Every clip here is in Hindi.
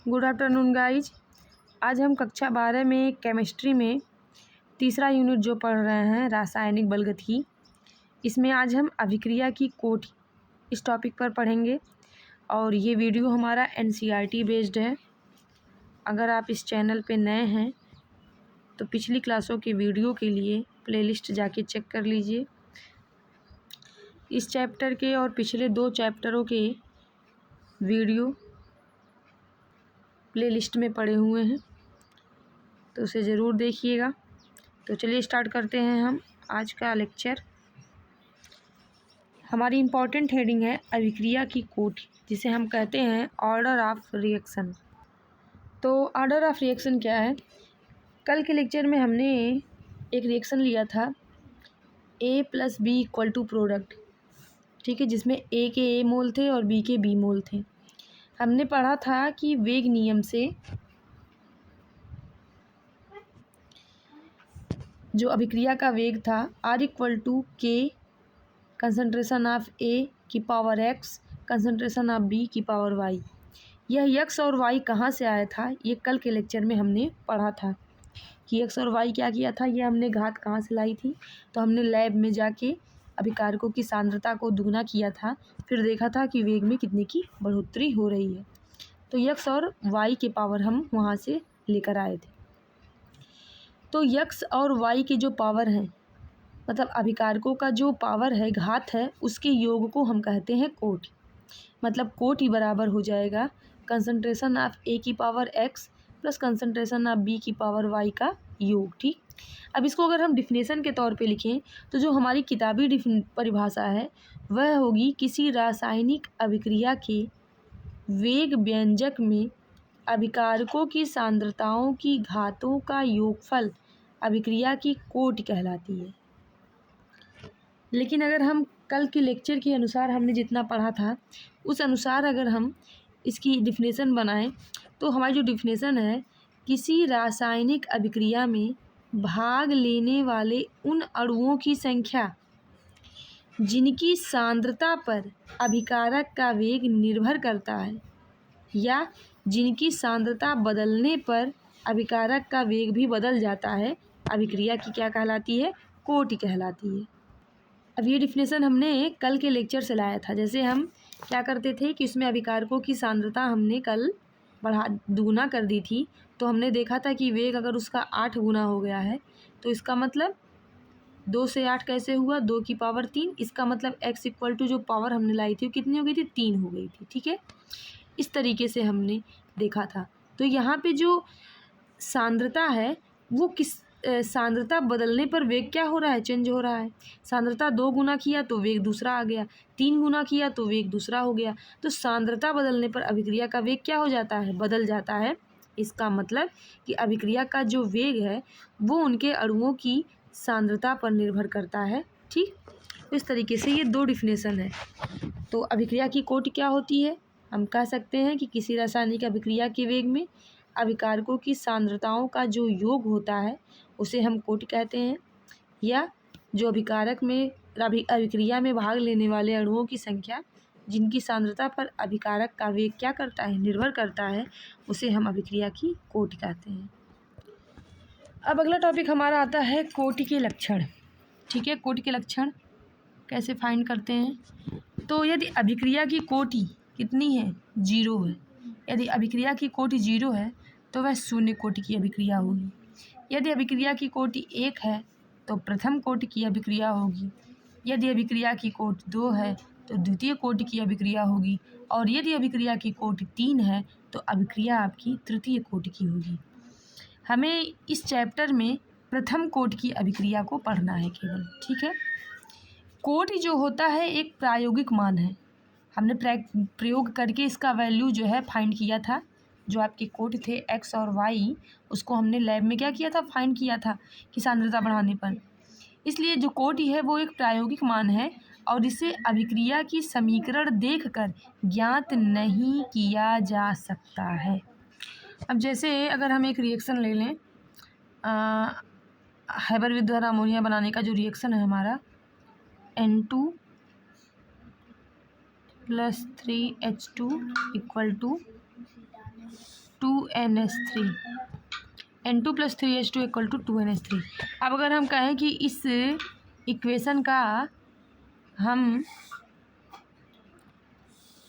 Good afternoon guys. आज हम कक्षा 12 में केमिस्ट्री में तीसरा यूनिट जो पढ़ रहे हैं रासायनिक बलगति, इसमें आज हम अभिक्रिया की कोटि इस टॉपिक पर पढ़ेंगे और ये वीडियो हमारा NCERT बेस्ड है। अगर आप इस चैनल पे नए हैं तो पिछली क्लासों के वीडियो के लिए प्लेलिस्ट जाके चेक कर लीजिए। इस चैप्टर के और पिछले 2 चैप्टरों के वीडियो प्लेलिस्ट में पड़े हुए हैं, तो उसे ज़रूर देखिएगा। तो चलिए स्टार्ट करते हैं हम आज का लेक्चर। हमारी इम्पॉर्टेंट हेडिंग है अभिक्रिया की कोटि, जिसे हम कहते हैं ऑर्डर ऑफ रिएक्शन। तो ऑर्डर ऑफ रिएक्शन क्या है? कल के लेक्चर में हमने एक रिएक्शन लिया था A + B = प्रोडक्ट, ठीक है, जिसमें A के A मोल थे और B के B मोल थे। हमने पढ़ा था कि वेग नियम से जो अभिक्रिया का वेग था R = K concentration of A की power X concentration of B की पावर Y। यह X और Y कहाँ से आया था? ये कल के लेक्चर में हमने पढ़ा था कि X और Y क्या किया था, ये हमने घात कहाँ से लाई थी। तो हमने लैब में जाके अभिकारकों की सांद्रता को दुगना किया था, फिर देखा था कि वेग में कितने की बढ़ोतरी हो रही है। तो X और Y के पावर हम वहाँ से लेकर आए थे। तो X और Y के जो पावर हैं, मतलब अभिकारकों का जो पावर है, घात है, उसके योग को हम कहते हैं कोटि। मतलब कोटि बराबर हो जाएगा कंसंट्रेशन ऑफ A की power X plus concentration of B की पावर Y का योग। ठीक, अब इसको अगर हम डिफिनेशन के तौर पे लिखें तो जो हमारी किताबी परिभाषा है वह होगी किसी रासायनिक अभिक्रिया के वेग व्यंजक में अभिकारकों की सांद्रताओं की घातों का योगफल अभिक्रिया की कोटि कहलाती है। लेकिन अगर हम कल के लेक्चर के अनुसार हमने जितना पढ़ा था उस अनुसार अगर हम इसकी डिफिनेशन बनाएं तो हमारी जो डिफिनेशन है, किसी रासायनिक अभिक्रिया में भाग लेने वाले उन अणुओं की संख्या जिनकी सांद्रता पर अभिकारक का वेग निर्भर करता है या जिनकी सांद्रता बदलने पर अभिकारक का वेग भी बदल जाता है, अभिक्रिया की क्या कहलाती है? कोटि कहलाती है। अब ये डिफिनेशन हमने कल के लेक्चर से लाया था। जैसे हम क्या करते थे कि उसमें अभिकारकों की सांद्रता हमने कल दुगुना कर दी थी, तो हमने देखा था कि वेग अगर उसका 8 गुना हो गया है तो इसका मतलब 2 से 8 कैसे हुआ? 2 की पावर 3। इसका मतलब X = जो पावर हमने लाई थी वो कितनी हो गई थी? 3 हो गई थी। ठीक है, इस तरीके से हमने देखा था। तो यहाँ पे जो सांद्रता है वो किस सांद्रता बदलने पर वेग क्या हो रहा है? चेंज हो रहा है। सांद्रता 2 गुना किया तो वेग दूसरा आ गया, 3 गुना किया तो वेग दूसरा हो गया। तो सांद्रता बदलने पर अभिक्रिया का वेग क्या हो जाता है? बदल जाता है। इसका मतलब कि अभिक्रिया का जो वेग है वो उनके अणुओं की सांद्रता पर निर्भर करता है। ठीक, इस तरीके से ये 2 डिफिनेशन है। तो अभिक्रिया की कोटि क्या होती है? हम कह सकते हैं कि किसी रासायनिक अभिक्रिया के वेग में अभिकारकों की सांद्रताओं का जो योग होता है उसे हम कोटि कहते हैं, या जो अभिकारक में अभिक्रिया में भाग लेने वाले अणुओं की संख्या जिनकी सांद्रता पर अभिकारक का वेग क्या करता है? निर्भर करता है, उसे हम अभिक्रिया की कोटि कहते हैं। अब अगला टॉपिक हमारा आता है कोटि के लक्षण। ठीक है, कोटि के लक्षण कैसे फाइंड करते हैं? तो यदि अभिक्रिया की कोटि कितनी है? 0 है। यदि अभिक्रिया की कोटि 0 है तो वह शून्य कोटि की अभिक्रिया होगी। यदि अभिक्रिया की कोटि 1 है तो प्रथम कोटि की अभिक्रिया होगी। यदि अभिक्रिया की कोटि 2 है तो द्वितीय कोटि की अभिक्रिया होगी। और यदि अभिक्रिया की कोटि 3 है तो अभिक्रिया आपकी तृतीय कोटि की होगी। हमें इस चैप्टर में प्रथम कोटि की अभिक्रिया को पढ़ना है केवल। ठीक है, कोटि जो होता है एक प्रायोगिक मान है। हमने प्रयोग करके इसका वैल्यू जो है फाइंड किया था। जो आपके कोटि थे X और Y, उसको हमने लैब में क्या किया था? फाइंड किया था कि सांद्रता बढ़ाने पर। इसलिए जो कोटि है वो एक प्रायोगिक मान है और इसे अभिक्रिया की समीकरण देखकर ज्ञात नहीं किया जा सकता है। अब जैसे अगर हम एक रिएक्शन ले लें, हैबर विद्युत अमोनिया बनाने का जो रिएक्शन है हमारा, N2 + 3H2 = 2NH3, N2 + 3H2 = 2NH3। अब अगर हम कहें कि इस इक्वेशन का हम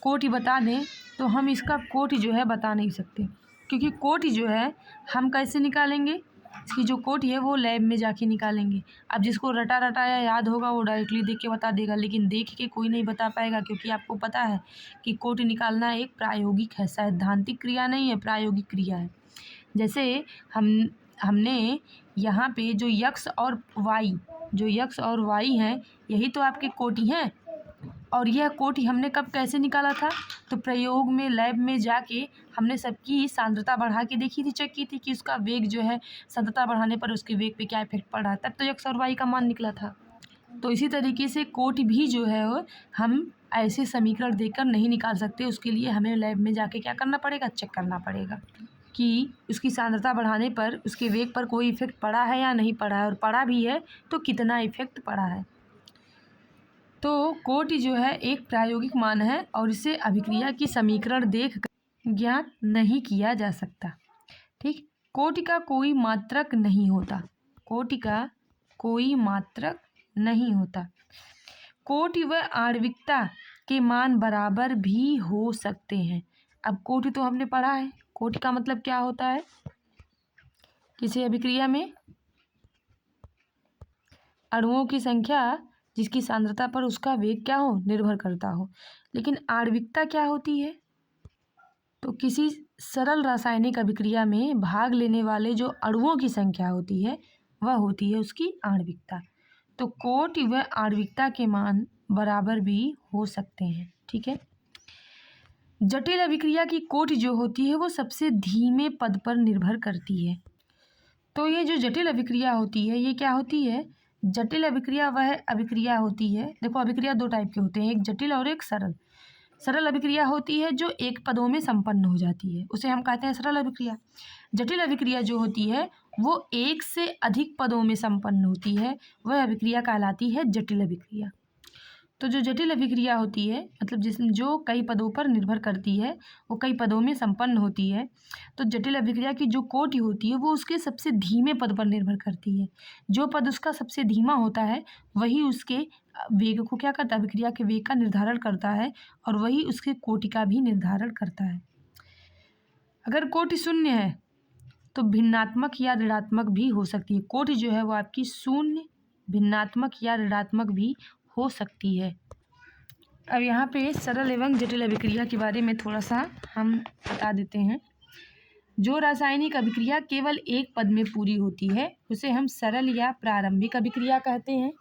कोटि बता दें तो हम इसका कोटि जो है बता नहीं सकते, क्योंकि कोटि जो है हम कैसे निकालेंगे, इसकी जो कोटि है वो लैब में जाके निकालेंगे। अब जिसको रटा रटाया याद होगा वो डायरेक्टली देख के बता देगा, लेकिन देख के कोई नहीं बता पाएगा, क्योंकि आपको पता है कि कोटि निकालना एक प्रायोगिक है, सैद्धांतिक क्रिया नहीं है, प्रायोगिक क्रिया है। जैसे हमने यहाँ पे जो यक्स और वाई हैं यही तो आपके कोटि हैं, और यह कोटि हमने कब कैसे निकाला था, तो प्रयोग में लैब में जाके हमने सबकी सांद्रता बढ़ा के देखी थी, चेक की थी कि उसका वेग जो है सांद्रता बढ़ाने पर उसके वेग पे क्या इफेक्ट पड़ रहा है, तब तो एक्स और वाई का मान निकला था। तो इसी तरीके से कोटि भी जो है वो हम ऐसे समीकरण देकर नहीं निकाल सकते, उसके लिए हमें लैब में जाके क्या करना पड़ेगा, चेक करना पड़ेगा कि उसकी सांद्रता बढ़ाने पर उसके वेग पर कोई इफेक्ट पड़ा है या नहीं पड़ा है, और पड़ा भी है तो कितना इफेक्ट पड़ा है। तो कोटि जो है एक प्रायोगिक मान है और इसे अभिक्रिया की समीकरण देख कर ज्ञात नहीं किया जा सकता। ठीक, कोटि का कोई मात्रक नहीं होता, कोटि का कोई मात्रक नहीं होता। कोटि व आणविकता के मान बराबर भी हो सकते हैं। अब कोटि तो हमने पढ़ा है, कोटि का मतलब क्या होता है, किसी अभिक्रिया में अणुओं की संख्या जिसकी सांद्रता पर उसका वेग क्या हो, निर्भर करता हो। लेकिन आणविकता क्या होती है, तो किसी सरल रासायनिक अभिक्रिया में भाग लेने वाले जो अणुओं की संख्या होती है वह होती है उसकी आणविकता। तो कोटि व आणविकता के मान बराबर भी हो सकते हैं। ठीक है, जटिल अभिक्रिया की कोटि जो होती है वो सबसे धीमे पद पर निर्भर करती है। तो ये जो जटिल अभिक्रिया होती है ये क्या होती है, जटिल अभिक्रिया वह अभिक्रिया होती है, देखो अभिक्रिया दो टाइप के होते हैं, एक जटिल और एक सरल। सरल अभिक्रिया होती है जो एक पदों में संपन्न हो जाती है, उसे हम कहते हैं सरल अभिक्रिया। जटिल अभिक्रिया जो होती है वो एक से अधिक पदों में संपन्न होती है, वह अभिक्रिया कहलाती है जटिल अभिक्रिया। तो जो जटिल अभिक्रिया होती है मतलब जो कई पदों पर निर्भर करती है, वो कई पदों में संपन्न होती है, तो जटिल अभिक्रिया की जो कोटि होती है वो उसके सबसे धीमे पद पर निर्भर करती है। जो पद उसका सबसे धीमा होता है वही उसके वेग को क्या करता है, अभिक्रिया के वेग का निर्धारण करता है, और वही उसके कोटि का भी निर्धारण करता है। अगर कोटि शून्य है तो भिन्नात्मक या ऋणात्मक भी हो सकती है। कोटि जो है वो आपकी शून्य, भिन्नात्मक या ऋणात्मक भी हो सकती है। अब यहाँ पे सरल एवं जटिल अभिक्रिया के बारे में थोड़ा सा हम बता देते हैं। जो रासायनिक अभिक्रिया केवल एक पद में पूरी होती है उसे हम सरल या प्रारंभिक अभिक्रिया कहते हैं,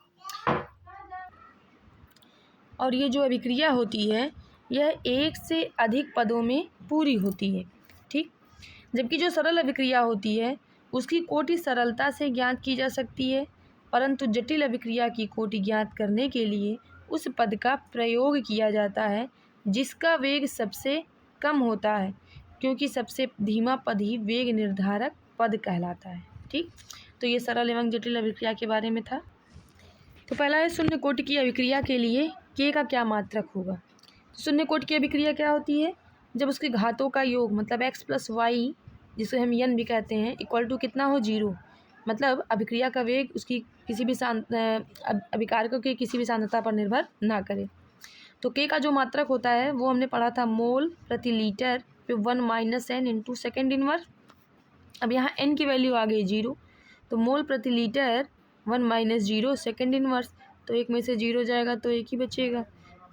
और ये जो अभिक्रिया होती है यह एक से अधिक पदों में पूरी होती है। ठीक, जबकि जो सरल अभिक्रिया होती है उसकी कोटि सरलता से ज्ञात की जा सकती है, परंतु जटिल अभिक्रिया की कोटि ज्ञात करने के लिए उस पद का प्रयोग किया जाता है जिसका वेग सबसे कम होता है, क्योंकि सबसे धीमा पद ही वेग निर्धारक पद कहलाता है। ठीक, तो ये सरल एवं जटिल अभिक्रिया के बारे में था। तो पहला है शून्य कोटि की अभिक्रिया के लिए के का क्या मात्रक होगा। शून्य कोटि की अभिक्रिया क्या होती है, जब उसके घातों का योग मतलब x + y, जिसे हम n भी कहते हैं, इक्वल टू कितना हो, 0, मतलब अभिक्रिया का वेग उसकी किसी भी अभिकारकों की किसी भी सांद्रता पर निर्भर ना करे। तो के का जो मात्रक होता है वो हमने पढ़ा था मोल प्रति लीटर पे 1 - n × सेकेंड इनवर्स। अब यहाँ n की वैल्यू आ गई 0, तो मोल प्रति लीटर 1 - 0 सेकेंड इनवर्स, तो एक में से 0 जाएगा तो एक ही बचेगा,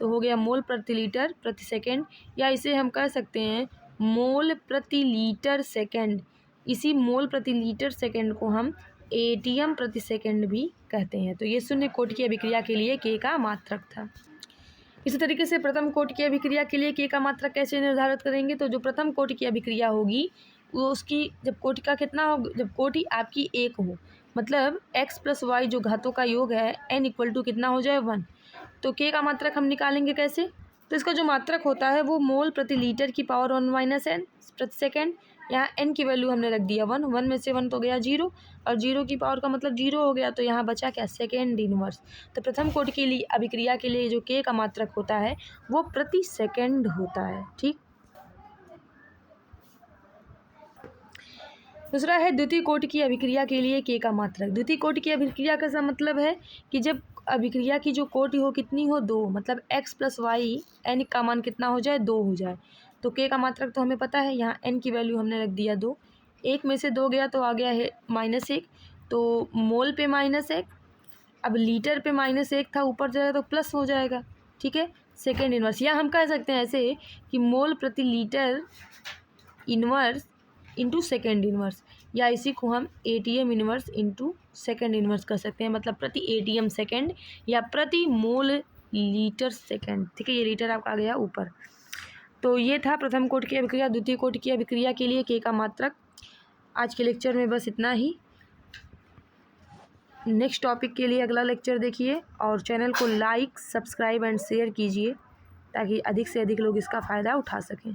तो हो गया मोल प्रति लीटर प्रति सेकेंड, या इसे हम कह सकते हैं मोल प्रति लीटर सेकेंड। इसी मोल प्रति लीटर सेकेंड को हम एटीएम प्रति सेकेंड भी कहते हैं। तो ये शून्य कोटि की अभिक्रिया के लिए के का मात्रक था। इसी तरीके से प्रथम कोटि की अभिक्रिया के लिए के का मात्रक कैसे निर्धारित करेंगे, तो जो प्रथम कोटि की अभिक्रिया होगी वो उसकी जब कोटि का कितना हो, जब कोटि आपकी 1 हो, मतलब x + y जो घातों का योग है n = कितना हो जाए, 1, तो के का मात्रक हम निकालेंगे कैसे, तो इसका जो मात्रक होता है वो मोल प्रति लीटर की पावर 1 - n प्रति सेकेंड। यहाँ n की वैल्यू हमने रख दिया 1, 1 में से 1 तो गया 0, और 0 की पावर का मतलब 0 हो गया, तो यहाँ बचा क्या, सेकेंड इनवर्स। तो प्रथम कोटि के लिए अभिक्रिया के लिए जो के का मात्रक होता है वो प्रति सेकेंड होता है। ठीक, दूसरा है द्वितीय कोटि की अभिक्रिया के लिए के का मात्रक। द्वितीय कोटि की अभिक्रिया का मतलब है कि जब अभिक्रिया की जो कोटि हो कितनी हो, 2, मतलब x + y n का मान कितना हो जाए, 2 हो जाए। तो के का मात्रक तो हमें पता है, यहाँ n की वैल्यू हमने रख दिया 2। 1 में से 2 गया तो आ गया है -1, तो मोल पे -1, अब लीटर पे -1 था, ऊपर जाएगा तो प्लस हो जाएगा, ठीक है। सेकेंड इन्वर्स, या हम कह सकते हैं ऐसे कि मोल प्रति litre inverse into second inverse, या इसी को हम ATM inverse into second inverse कर सकते हैं, मतलब प्रति ATM सेकेंड या प्रति मोल लीटर सेकेंड, ठीक है। ये लीटर आपका आ गया ऊपर। तो ये था प्रथम कोटि की अभिक्रिया। द्वितीय कोटि की अभिक्रिया के लिए के का मात्रक। आज के लेक्चर में बस इतना ही। नेक्स्ट टॉपिक के लिए अगला लेक्चर देखिए और चैनल को लाइक, सब्सक्राइब एंड शेयर कीजिए ताकि अधिक से अधिक लोग इसका फ़ायदा उठा सकें।